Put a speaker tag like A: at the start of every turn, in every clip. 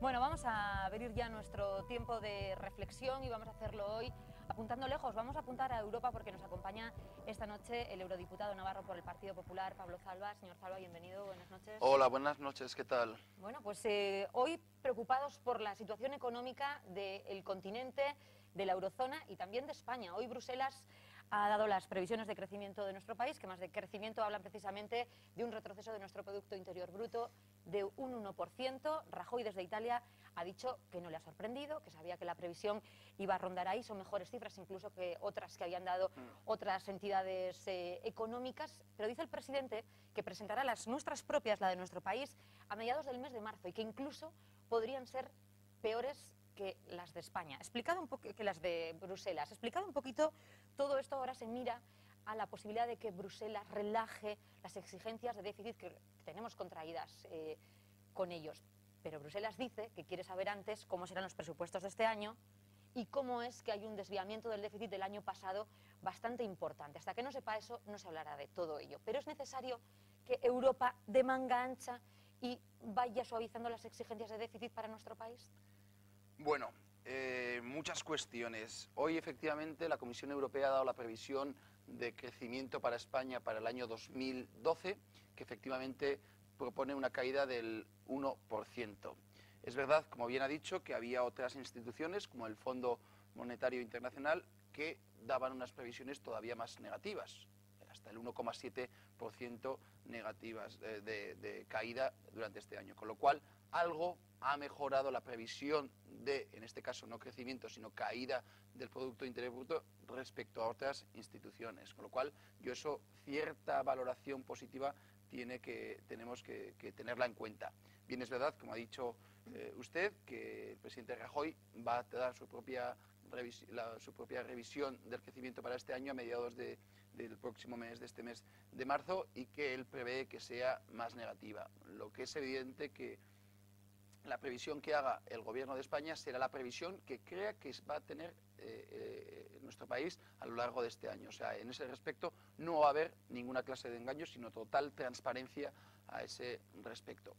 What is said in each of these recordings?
A: Bueno, vamos a abrir ya nuestro tiempo de reflexión y vamos a hacerlo hoy apuntando lejos. Vamos a apuntar a Europa porque nos acompaña esta noche el eurodiputado navarro por el Partido Popular, Pablo Zalba. Señor Zalba, bienvenido, buenas noches.
B: Hola, buenas noches, ¿qué tal?
A: Bueno, pues hoy preocupados por la situación económica del continente, de la eurozona y también de España. Hoy Bruselas ha dado las previsiones de crecimiento de nuestro país, que más de crecimiento hablan precisamente de un retroceso de nuestro Producto Interior Bruto de un 1%. Rajoy desde Italia ha dicho que no le ha sorprendido, que sabía que la previsión iba a rondar ahí, son mejores cifras incluso que otras que habían dado otras entidades económicas, pero dice el presidente que presentará las nuestras propias, la de nuestro país, a mediados del mes de marzo y que incluso podrían ser peores que las de España, que las de Bruselas. Explicado un poquito todo esto, ahora se mira a la posibilidad de que Bruselas relaje las exigencias de déficit que tenemos contraídas con ellos. Pero Bruselas dice que quiere saber antes cómo serán los presupuestos de este año y cómo es que hay un desviamiento del déficit del año pasado bastante importante. Hasta que no sepa eso, no se hablará de todo ello. Pero es necesario que Europa de manga ancha y vaya suavizando las exigencias de déficit para nuestro país.
B: Bueno, muchas cuestiones. Hoy efectivamente la Comisión Europea ha dado la previsión de crecimiento para España para el año 2012, que efectivamente propone una caída del 1%. Es verdad, como bien ha dicho, que había otras instituciones, como el Fondo Monetario Internacional, que daban unas previsiones todavía más negativas, hasta el 1,7% negativas de caída durante este año, con lo cual algo ha mejorado la previsión de, en este caso no crecimiento, sino caída del Producto Interior Bruto respecto a otras instituciones, con lo cual yo eso, cierta valoración positiva tenemos que tenerla en cuenta. Bien, es verdad, como ha dicho usted, que el presidente Rajoy va a dar su propia revisión del crecimiento para este año a mediados del próximo mes, de este mes de marzo, y que él prevé que sea más negativa. Lo que es evidente que la previsión que haga el Gobierno de España será la previsión que crea que va a tener nuestro país a lo largo de este año. O sea, en ese respecto no va a haber ninguna clase de engaño, sino total transparencia a ese respecto.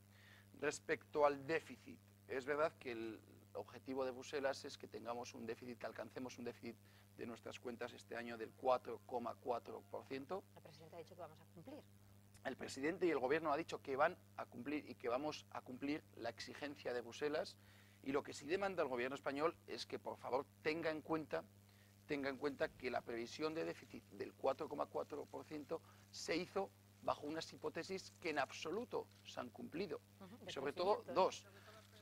B: Respecto al déficit, es verdad que el objetivo de Bruselas es que tengamos un déficit, que alcancemos un déficit de nuestras cuentas este año del 4,4%.
A: El presidente ha dicho que vamos a cumplir.
B: El presidente y el gobierno han dicho que van a cumplir y que vamos a cumplir la exigencia de Bruselas, y lo que sí demanda el gobierno español es que por favor tenga en cuenta que la previsión de déficit del 4,4% se hizo bajo unas hipótesis que en absoluto se han cumplido. Y sobre todo dos.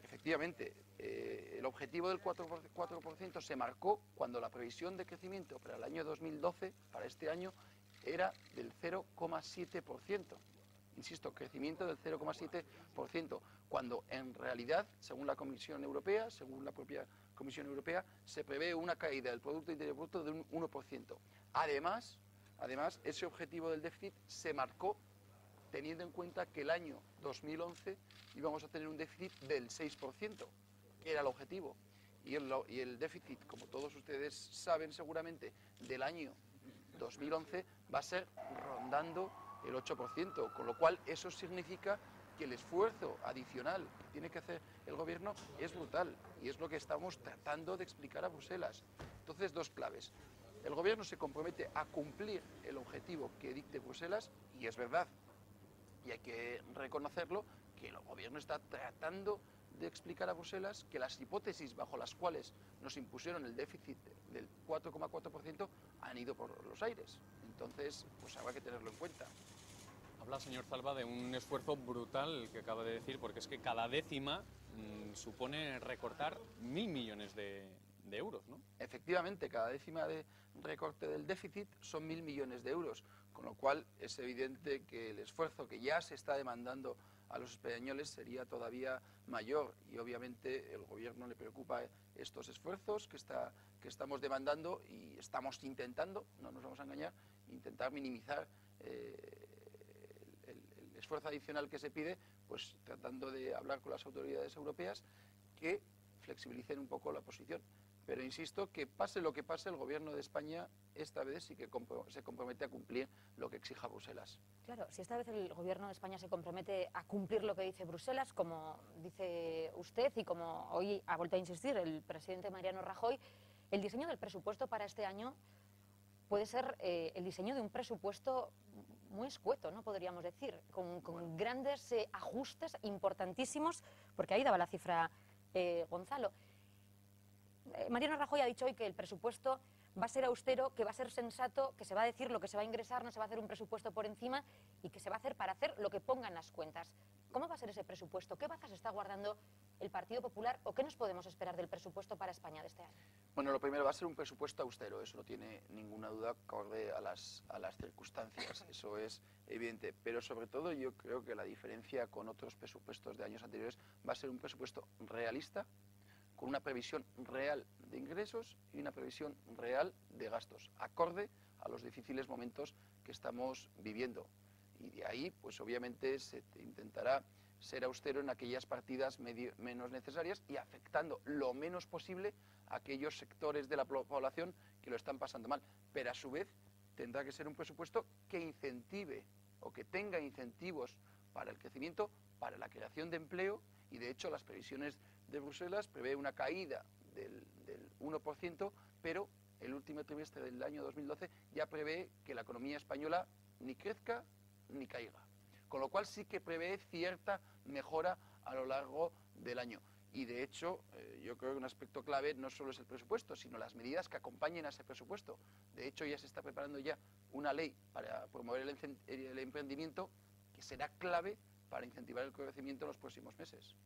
B: Efectivamente, el objetivo del 4% se marcó cuando la previsión de crecimiento para el año 2012, para este año, era del 0,7%. Insisto, crecimiento del 0,7%, cuando en realidad, según la Comisión Europea, según la propia Comisión Europea, se prevé una caída del Producto Interior Bruto de un 1%. Además, ese objetivo del déficit se marcó teniendo en cuenta que el año 2011 íbamos a tener un déficit del 6%, que era el objetivo. Y el déficit, como todos ustedes saben seguramente, del año 2011 va a ser rondando el 8%, con lo cual eso significa que el esfuerzo adicional que tiene que hacer el gobierno es brutal, y es lo que estamos tratando de explicar a Bruselas. Entonces, dos claves. El gobierno se compromete a cumplir el objetivo que dicte Bruselas, y es verdad, y hay que reconocerlo, que el gobierno está tratando de explicar a Bruselas que las hipótesis bajo las cuales nos impusieron el déficit del 4,4% han ido por los aires. Entonces, pues habrá que tenerlo en cuenta.
C: Habla, señor Zalba, de un esfuerzo brutal el que acaba de decir, porque es que cada décima supone recortar 1.000 millones de euros, ¿no?
B: Efectivamente, cada décima de recorte del déficit son 1.000 millones de euros, con lo cual es evidente que el esfuerzo que ya se está demandando a los españoles sería todavía mayor, y obviamente el gobierno le preocupa estos esfuerzos que estamos demandando, y estamos intentando, no nos vamos a engañar, intentar minimizar el esfuerzo adicional que se pide, pues tratando de hablar con las autoridades europeas que flexibilicen un poco la posición. Pero insisto que pase lo que pase, el Gobierno de España esta vez sí que se compromete a cumplir lo que exija Bruselas.
A: Claro, si esta vez el Gobierno de España se compromete a cumplir lo que dice Bruselas, como dice usted y como hoy ha vuelto a insistir el presidente Mariano Rajoy, el diseño del presupuesto para este año puede ser el diseño de un presupuesto muy escueto, ¿no? Podríamos decir, con grandes ajustes importantísimos, porque ahí daba la cifra Gonzalo. Mariano Rajoy ha dicho hoy que el presupuesto va a ser austero, que va a ser sensato, que se va a decir lo que se va a ingresar, no se va a hacer un presupuesto por encima y que se va a hacer para hacer lo que pongan las cuentas. ¿Cómo va a ser ese presupuesto? ¿Qué bazas está guardando el Partido Popular o qué nos podemos esperar del presupuesto para España de este año?
B: Bueno, lo primero va a ser un presupuesto austero, eso no tiene ninguna duda, acorde a las circunstancias, eso es evidente. Pero sobre todo yo creo que la diferencia con otros presupuestos de años anteriores va a ser un presupuesto realista, con una previsión real de ingresos y una previsión real de gastos, acorde a los difíciles momentos que estamos viviendo. Y de ahí, pues obviamente se intentará ser austero en aquellas partidas menos necesarias y afectando lo menos posible a aquellos sectores de la población que lo están pasando mal. Pero a su vez tendrá que ser un presupuesto que incentive o que tenga incentivos para el crecimiento, para la creación de empleo, y de hecho las previsiones de Bruselas prevé una caída del 1%, pero el último trimestre del año 2012 ya prevé que la economía española ni crezca ni caiga. Con lo cual sí que prevé cierta mejora a lo largo del año. Y de hecho, yo creo que un aspecto clave no solo es el presupuesto, sino las medidas que acompañen a ese presupuesto. De hecho, ya se está preparando ya una ley para promover el emprendimiento que será clave para incentivar el crecimiento en los próximos meses.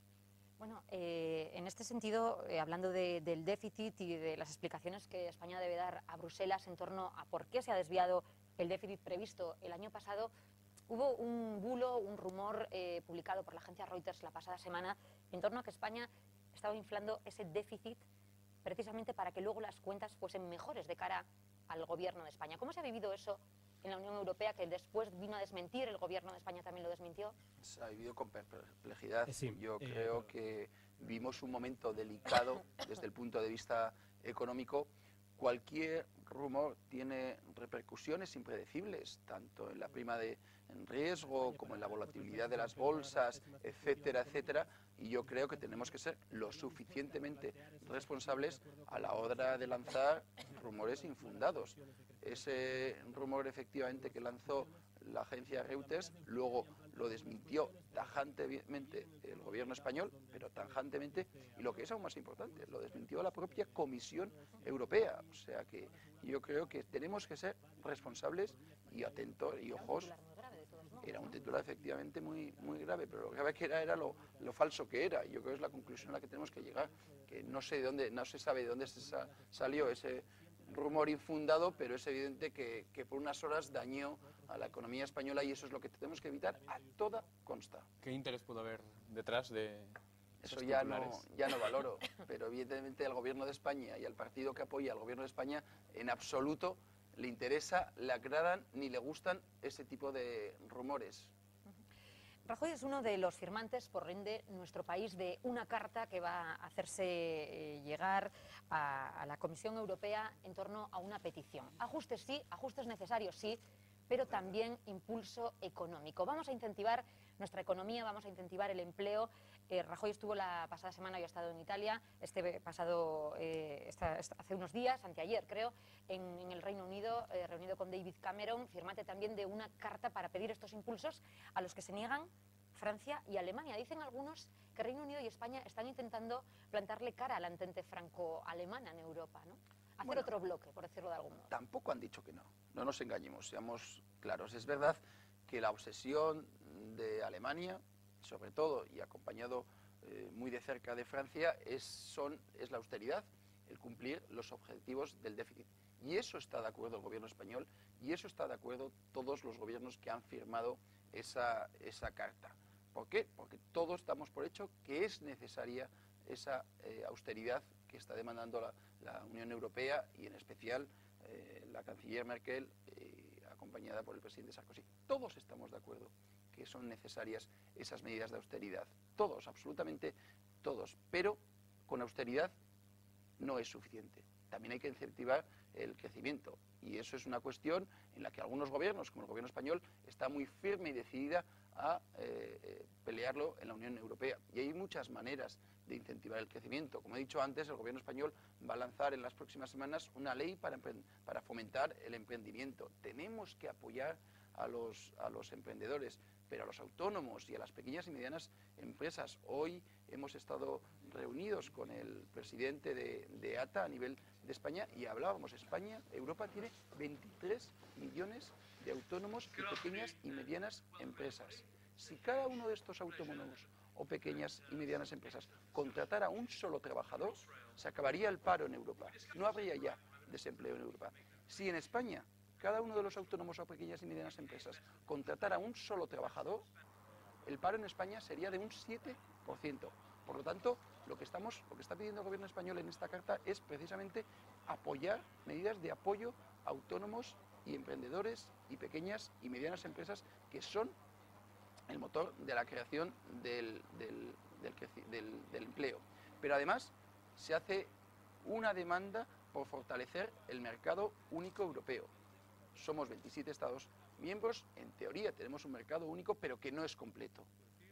A: Bueno, en este sentido, hablando del déficit y de las explicaciones que España debe dar a Bruselas en torno a por qué se ha desviado el déficit previsto el año pasado, hubo un bulo, un rumor publicado por la agencia Reuters la pasada semana en torno a que España estaba inflando ese déficit precisamente para que luego las cuentas fuesen mejores de cara al Gobierno de España. ¿Cómo se ha vivido eso en la Unión Europea, que después vino a desmentir, el Gobierno de España también lo desmintió?
B: Se ha vivido con perplejidad.
D: Sí,
B: Yo creo que vimos un momento delicado desde el punto de vista económico. Cualquier rumor tiene repercusiones impredecibles, tanto en la prima de riesgo como en la volatilidad de las bolsas, etcétera, etcétera. Y yo creo que tenemos que ser lo suficientemente responsables a la hora de lanzar rumores infundados. Ese rumor efectivamente que lanzó la agencia Reuters, luego lo desmintió tajantemente el gobierno español, pero tajantemente, y lo que es aún más importante, lo desmintió la propia Comisión Europea. O sea que yo creo que tenemos que ser responsables y atentos y ojos. Era un titular efectivamente muy grave, pero lo grave que era lo falso que era. Yo creo que es la conclusión a la que tenemos que llegar, que no se sabe de dónde salió ese rumor infundado, pero es evidente que por unas horas dañó a la economía española y eso es lo que tenemos que evitar a toda consta.
C: ¿Qué interés pudo haber detrás de
B: eso?
C: esos
B: Ya
C: titulares?
B: no valoro, pero evidentemente al Gobierno de España y al partido que apoya al Gobierno de España en absoluto le interesa, le agradan ni le gustan ese tipo de rumores.
A: Rajoy es uno de los firmantes, por ende, nuestro país, de una carta que va a hacerse llegar a la Comisión Europea en torno a una petición. Ajustes sí, ajustes necesarios sí, pero también impulso económico. Vamos a incentivar nuestra economía, vamos a incentivar el empleo. Rajoy estuvo la pasada semana, yo he estado en Italia, hace unos días, anteayer creo, en el Reino Unido, reunido con David Cameron, firmante también de una carta para pedir estos impulsos a los que se niegan Francia y Alemania. Dicen algunos que Reino Unido y España están intentando plantarle cara a la entente franco-alemana en Europa, ¿no? Hacer otro bloque, por decirlo de algún modo.
B: Tampoco han dicho que no, no nos engañemos, seamos claros. Es verdad que la obsesión de Alemania, sobre todo y acompañado muy de cerca de Francia, es la austeridad, el cumplir los objetivos del déficit. Y eso está de acuerdo el gobierno español y eso está de acuerdo todos los gobiernos que han firmado esa carta. ¿Por qué? Porque todos damos por hecho que es necesaria esa austeridad que está demandando la Unión Europea y en especial la canciller Merkel, acompañada por el presidente Sarkozy. Todos estamos de acuerdo que son necesarias esas medidas de austeridad. Todos, absolutamente todos. Pero con austeridad no es suficiente. También hay que incentivar el crecimiento, y eso es una cuestión en la que algunos gobiernos, como el gobierno español, está muy firme y decidida a pelearlo en la Unión Europea. Y hay muchas maneras de incentivar el crecimiento. Como he dicho antes, el gobierno español va a lanzar en las próximas semanas una ley para fomentar el emprendimiento. Tenemos que apoyar a los emprendedores, pero a los autónomos y a las pequeñas y medianas empresas. Hoy hemos estado reunidos con el presidente de ATA a nivel de España y hablábamos, Europa tiene 23 millones de autónomos y pequeñas y medianas empresas. Si cada uno de estos autónomos o pequeñas y medianas empresas contratara a un solo trabajador, se acabaría el paro en Europa. No habría ya desempleo en Europa. Si en España cada uno de los autónomos o pequeñas y medianas empresas contratara a un solo trabajador, el paro en España sería de un 7%. Por lo tanto, lo que está pidiendo el gobierno español en esta carta es precisamente apoyar medidas de apoyo a autónomos y emprendedores y pequeñas y medianas empresas que son el motor de la creación del empleo. Pero además se hace una demanda por fortalecer el mercado único europeo. Somos 27 Estados miembros, en teoría tenemos un mercado único, pero que no es completo.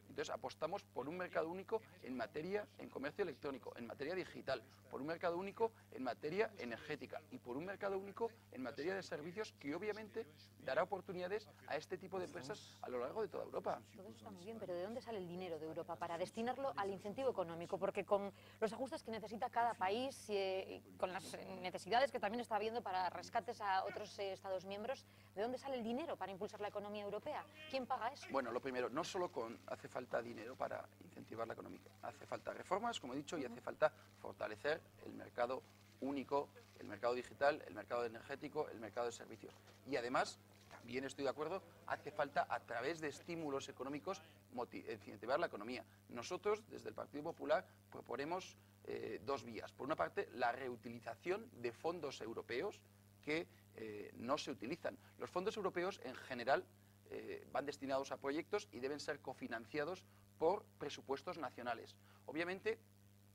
B: Entonces apostamos por un mercado único en comercio electrónico, en materia digital, por un mercado único en materia energética y por un mercado único en materia de servicios que obviamente dará oportunidades a este tipo de empresas a lo largo de toda Europa.
A: Todo eso está muy bien, pero ¿de dónde sale el dinero de Europa para destinarlo al incentivo económico? Porque con los ajustes que necesita cada país, con las necesidades que también está habiendo para rescates a otros Estados miembros, ¿de dónde sale el dinero para impulsar la economía europea? ¿Quién paga eso?
B: Bueno, lo primero, no solo hace falta dinero para incentivar la economía, hace falta reformas, como he dicho, y hace falta fortalecer el mercado único, el mercado digital, el mercado energético, el mercado de servicios. Y además, también estoy de acuerdo, hace falta a través de estímulos económicos incentivar la economía. Nosotros, desde el Partido Popular, proponemos dos vías. Por una parte, la reutilización de fondos europeos que no se utilizan. Los fondos europeos, en general, van destinados a proyectos y deben ser cofinanciados por presupuestos nacionales. Obviamente,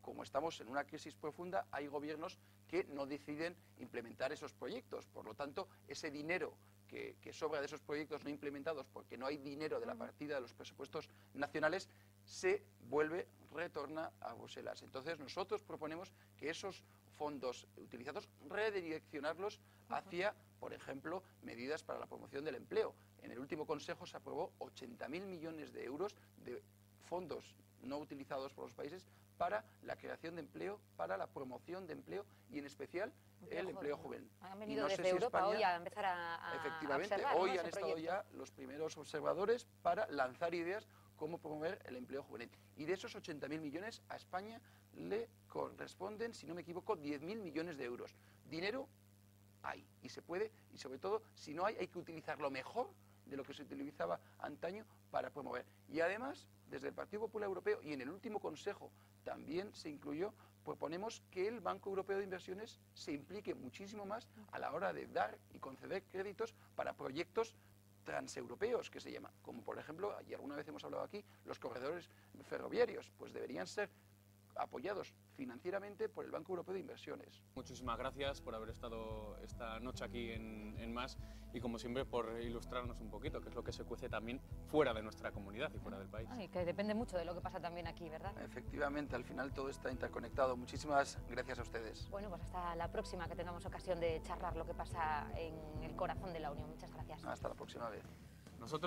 B: como estamos en una crisis profunda, hay gobiernos que no deciden implementar esos proyectos. Por lo tanto, ese dinero que sobra de esos proyectos no implementados, porque no hay dinero de la partida de los presupuestos nacionales, retorna a Bruselas. Entonces, nosotros proponemos que esos fondos utilizados, redireccionarlos hacia, por ejemplo, medidas para la promoción del empleo. En el último Consejo se aprobó 80.000 millones de euros de fondos no utilizados por los países para la creación de empleo, para la promoción de empleo y en especial el empleo juvenil.
A: Han venido desde Europa hoy a empezar a
B: efectivamente,
A: observar,
B: hoy
A: ¿no?
B: han estado ya los primeros observadores para lanzar ideas cómo promover el empleo juvenil. Y de esos 80.000 millones a España le corresponden, si no me equivoco, 10.000 millones de euros. Dinero hay y se puede, y sobre todo, si no hay que utilizarlo mejor de lo que se utilizaba antaño para promover. Y además, desde el Partido Popular Europeo y en el último Consejo también se incluyó, proponemos que el Banco Europeo de Inversiones se implique muchísimo más a la hora de dar y conceder créditos para proyectos transeuropeos, que se llama, como por ejemplo, y alguna vez hemos hablado aquí, los corredores ferroviarios, pues deberían ser apoyados financieramente por el Banco Europeo de Inversiones.
C: Muchísimas gracias por haber estado esta noche aquí en Más y como siempre por ilustrarnos un poquito, que es lo que se cuece también fuera de nuestra comunidad y fuera del país.
A: Y que depende mucho de lo que pasa también aquí, ¿verdad?
B: Efectivamente, al final todo está interconectado. Muchísimas gracias a ustedes.
A: Bueno, pues hasta la próxima que tengamos ocasión de charlar lo que pasa en el corazón de la Unión. Muchas gracias.
B: Hasta la próxima vez.
C: Nosotros